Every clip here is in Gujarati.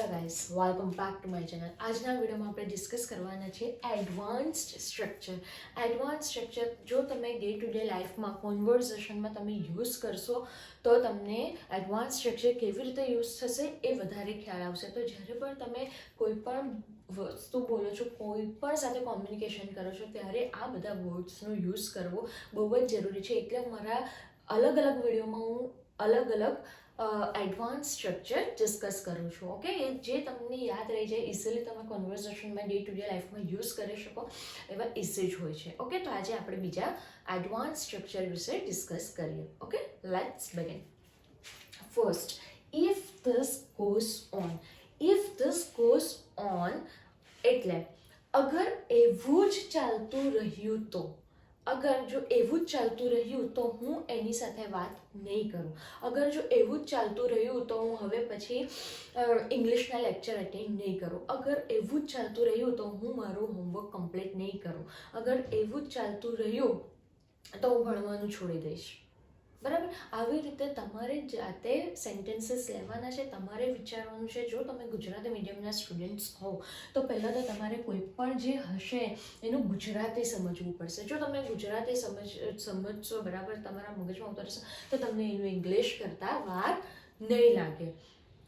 Guys, welcome back to my channel. આજના વિડીયોમાં આપણે ડિસ્કસ કરવાના છે એડવાન્સ્ડ સ્ટ્રક્ચર. એડવાન્સ સ્ટ્રક્ચર જો તમે ડે ટુ ડે લાઈફમાં કોન્વર્ઝેશનમાં તમે યુઝ કરશો તો તમને એડવાન્સ સ્ટ્રક્ચર કેવી રીતે યુઝ થશે એ વધારે ખ્યાલ આવશે. તો જ્યારે પણ તમે કોઈ પણ વસ્તુ બોલો છો, કોઈ પણ સાથે કોમ્યુનિકેશન કરો છો, ત્યારે આ બધા વર્ડ્સનો યુઝ કરવો બહુ જ જરૂરી છે. એટલે મારા અલગ અલગ વિડીયોમાં હું અલગ અલગ એડવાન્સ સ્ટ્રક્ચર ડિસ્કસ કરું છું. ઓકે, જે તમને યાદ રહી જાય, ઇઝીલી તમે કન્વર્ઝેશનમાં ડે ટુ ડે લાઈફમાં યુઝ કરી શકો એવા ઇઝી જ હોય છે. ઓકે, તો આજે આપણે બીજા એડવાન્સ સ્ટ્રક્ચર વિશે ડિસ્કસ કરીએ. Okay, let's begin. First, if this goes on. If this goes on એટલે અગર એવું જ ચાલતું રહ્યું તો, અગર જો એવું જ ચાલતું રહ્યું તો હું એની સાથે વાત નહીં કરું. અગર જો એવું જ ચાલતું રહ્યું તો હું હવે પછી ઇંગ્લિશના લેક્ચર અટેન્ડ નહીં કરું. અગર એવું જ ચાલતું રહ્યું તો હું મારું હોમવર્ક કમ્પ્લીટ નહીં કરું. અગર એવું જ ચાલતું રહ્યું તો હું ભણવાનું છોડી દઈશ. બરાબર, આવી રીતે તમારે જાતે સેન્ટેન્સીસ લેવાના છે, તમારે વિચારવાનું છે. જો તમે ગુજરાતી મીડિયમના સ્ટુડન્ટ્સ હો તો પહેલાં તો તમારે કોઈ પણ જે હશે એનું ગુજરાતી સમજવું પડશે. જો તમે ગુજરાતી સમજશો, બરાબર તમારા મગજમાં ઉતરશે, તો તમને એનું ઇંગ્લિશ કરતાં વાર નહીં લાગે.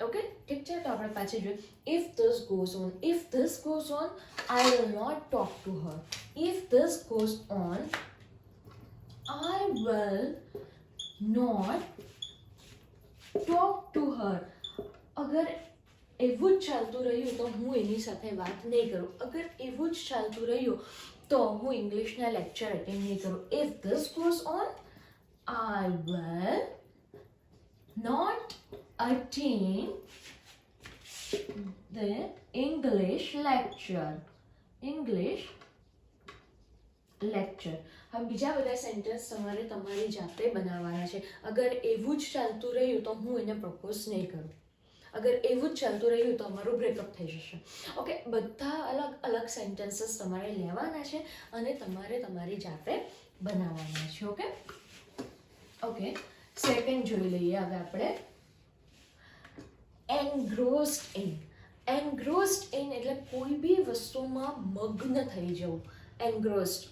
ઓકે, ઠીક છે. તો આપણે પાછી જોઈએ. If this goes on. If this goes on, I will not talk to her. If this goes on, I will not talk to her. અગર એવું જ ચાલતું રહ્યું તો હું એની સાથે વાત નહીં કરું. અગર એવું જ ચાલતું રહ્યું તો હું ઇંગ્લિશના લેક્ચર અટેન્ડ નહીં કરું. If this goes on, I will not attend the English lecture. English lecture. હવે બીજા બધા સેન્ટેન્સ તમારે તમારી જાતે બનાવવાના છે. અગર એવું જ ચાલતું રહ્યું તો હું એને પ્રપોઝ નહીં કરું. અગર એવું જ ચાલતું રહ્યું તો અમારું બ્રેકઅપ થઈ જશે. ઓકે, બધા અલગ અલગ સેન્ટેન્સીસ તમારે લેવાના છે અને તમારે તમારી જાતે બનાવવાના છે. ઓકે ઓકે, સેકન્ડ જોઈ લઈએ હવે આપણે. એન્ગ્રોસ્ડ ઇન. એન્ગ્રોસ્ડ ઇન એટલે કોઈ બી વસ્તુમાં મગ્ન થઈ જવું. એન્ગ્રોસ્ડ.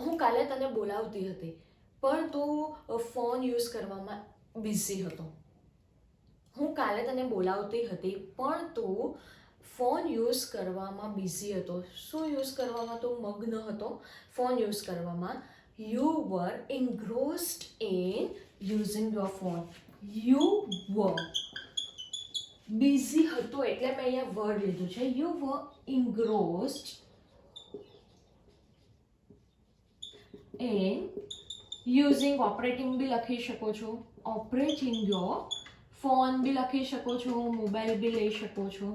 હું કાલે તને બોલાવતી હતી પણ તું ફોન યુઝ કરવામાં બિઝી હતો. હું કાલે તને બોલાવતી હતી પણ તું ફોન યુઝ કરવામાં બિઝી હતો. શું યુઝ કરવામાં? તું મગ્ન હતો ફોન યુઝ કરવામાં. You were engrossed in using your phone. You were busy હતો એટલે મેં અહીંયા વર્ડ લીધું છે. You were engrossed in using, operating B લખી શકો છો, ઓપરેટિંગ યોર ફોન બી લખી શકો છો, મોબાઈલ બી લઈ શકો છો.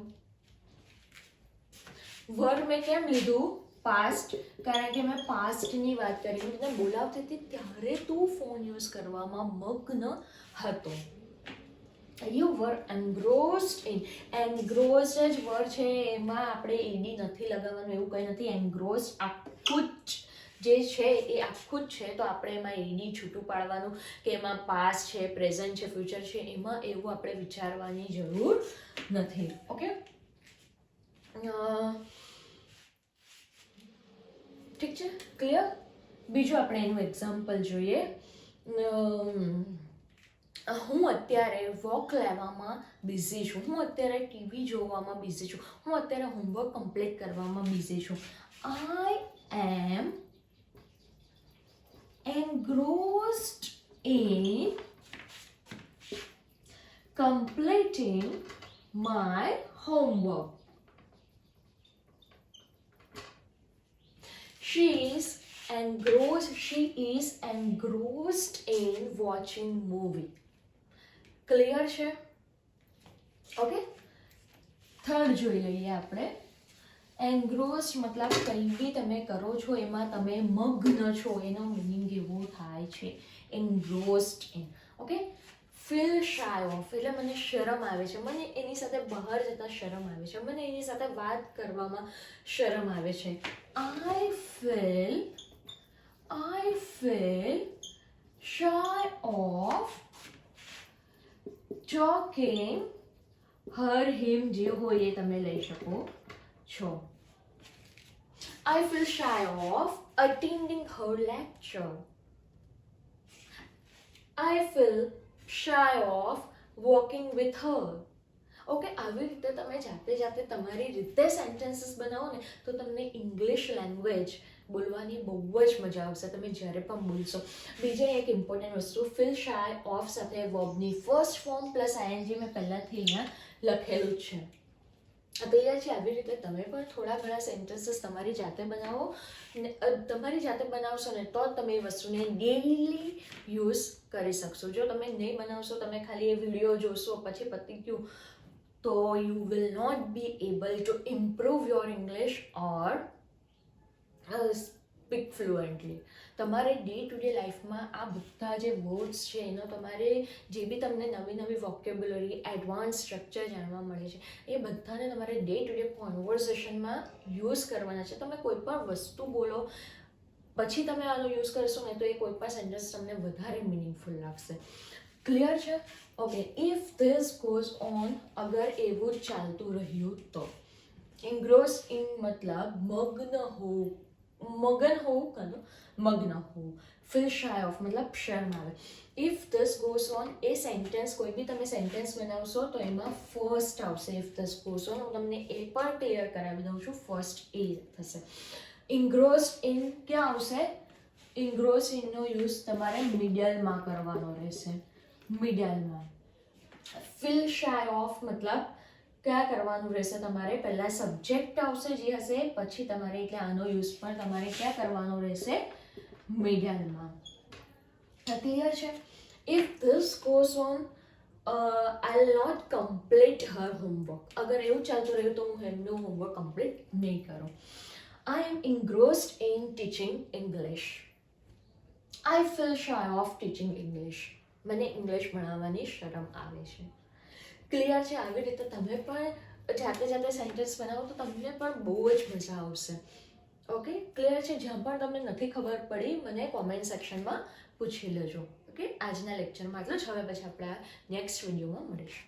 વર્ડ મેં કેમ લીધું? પાસ્ટ, કારણ કે મેં પાસ્ટની વાત કરી. હું તને બોલાવતી હતી ત્યારે તું ફોન યુઝ કરવામાં મગ્ન હતો. You were engrossed in. એન્ગ્રોસ્ડ જ વર્ડ છે, એમાં આપણે એડી નથી લગાવવાનું, એવું કંઈ નથી. એન્ગ્રોસ્ડ આખું જ જે છે એ આખું જ છે, તો આપણે એમાં એડી છૂટું પાડવાનું કે એમાં પાસ્ટ છે, પ્રેઝન્ટ છે, ફ્યુચર છે, એમાં એવું આપણે વિચારવાની જરૂર નથી. ઓકે, ઠીક છે, ક્લિયર. બીજું આપણે એનું એક્ઝામ્પલ જોઈએ. હું અત્યારે વોક લેવામાં બિઝી છું. હું અત્યારે ટીવી જોવામાં બિઝી છું. હું અત્યારે હોમવર્ક કમ્પ્લીટ કરવામાં બિઝી છું. આઈ એમ engrossed in completing my homework. She is engrossed in watching movie. Clear છે? ઓકે, થર્ડ જોઈ લઈએ આપણે. એન્ગ્રોસ્ડ મતલબ કંઈ બી તમે કરો છો એમાં તમે મગ્ન છો, એનો મિનિંગ એવો થાય છે એન્ગ્રોસ્ડ ઇન. ઓકે, ફીલ શાય ઓફ એટલે મને શરમ આવે છે, મને એની સાથે બહાર જતા શરમ આવે છે, મને એની સાથે વાત કરવામાં શરમ આવે છે. I feel shy of talking, her, him જે હોય એ તમે લઈ શકો છો. I feel shy of attending her lecture. I feel shy of walking with her. Okay, આવી રીતે તમે જાતે તમારી રીતે સેન્ટેન્સીસ બનાવો ને તો તમને ઇંગ્લિશ લેંગ્વેજ બોલવાની બહુ જ મજા આવશે તમે જ્યારે પણ બોલશો. બીજી એક ઇમ્પોર્ટન્ટ વસ્તુ, ફીલ શાય ઓફ સાથે વર્બની ફર્સ્ટ ફોર્મ પ્લસ આઈએનજી મેં પહેલાંથી અહીંયા લખેલું જ છે. તૈયાર છે? આવી રીતે તમે પણ થોડા ઘણા સેન્ટેન્સીસ તમારી જાતે બનાવો. તમારી જાતે બનાવશો ને તો જ તમે એ વસ્તુને ડેઈલી યુઝ કરી શકશો. જો તમે નહીં બનાવશો, તમે ખાલી એ વિડીયો જોશો પછી પતી ગયું, તો you will not be able to improve your English or speak fluently. તમારે ડે ટુ ડે લાઈફમાં આ બધા જે વર્ડ્સ છે એનો તમારે જે બી તમને નવી નવી વોકેબ્યુલરી, એડવાન્સ સ્ટ્રક્ચર જાણવા મળે છે એ બધાને તમારે ડે ટુ ડે કોન્વર્ઝેશનમાં યુઝ કરવાના છે. તમે કોઈ પણ વસ્તુ બોલો પછી તમે આનો યુઝ કરશો ને તો એ કોઈ પણ સેન્ટેન્સ તમને વધારે મિનિંગફુલ લાગશે. ક્લિયર છે? Okay, if this goes on, અગર એવું જ ચાલતું રહ્યું તો. ઇન્ગ્રોસ ઇન મતલબ મગ્ન હોવું, મગન હોવું કાનો મગ્ન હોવું. ફીલ શાય ઓફ મતલબ શર્મ આવે. If this goes on, A sentence કોઈ બી તમે સેન્ટેન્સ બનાવશો તો એમાં ફર્સ્ટ આવશે ઇફ ધીસ ગોઝ ઓન. હું તમને એ પણ ક્લિયર કરાવી દઉં છું, ફર્સ્ટ એ થશે. ઇન્ગ્રોસ ઇન ક્યાં આવશે? ઇન્ગ્રોસ ઇનનો યુઝ તમારે મિડલમાં કરવાનો રહેશે, મિડલમાં. ફીલ શાય ઓફ મતલબ ક્યાં કરવાનું રહેશે તમારે? પહેલાં સબ્જેક્ટ આવશે જે હશે, પછી તમારે એટલે આનો યુઝ પણ તમારે ક્યાં કરવાનો રહેશે? મિડલમાં. ક્લિયર છે? If this goes on, I will not complete her homework. અગર એવું ચાલતું રહ્યું તો હું એમનું હોમવર્ક કમ્પ્લીટ નહીં કરું. I am engrossed in teaching English. I feel shy of teaching English. મને ઇંગ્લિશ ભણાવવાની શરમ આવે છે. ક્લિયર છે? આવી રીતે તમે પણ જાતે સેન્ટેન્સ બનાવો તો તમને પણ બહુ જ મજા આવશે. ઓકે, ક્લિયર છે? જ્યાં પણ તમને નથી ખબર પડી મને કોમેન્ટ સેક્શનમાં પૂછી લેજો. ઓકે, આજના લેક્ચરમાં આટલું જ. હવે પછી આપણે નેક્સ્ટ વિડીયોમાં મળીશું.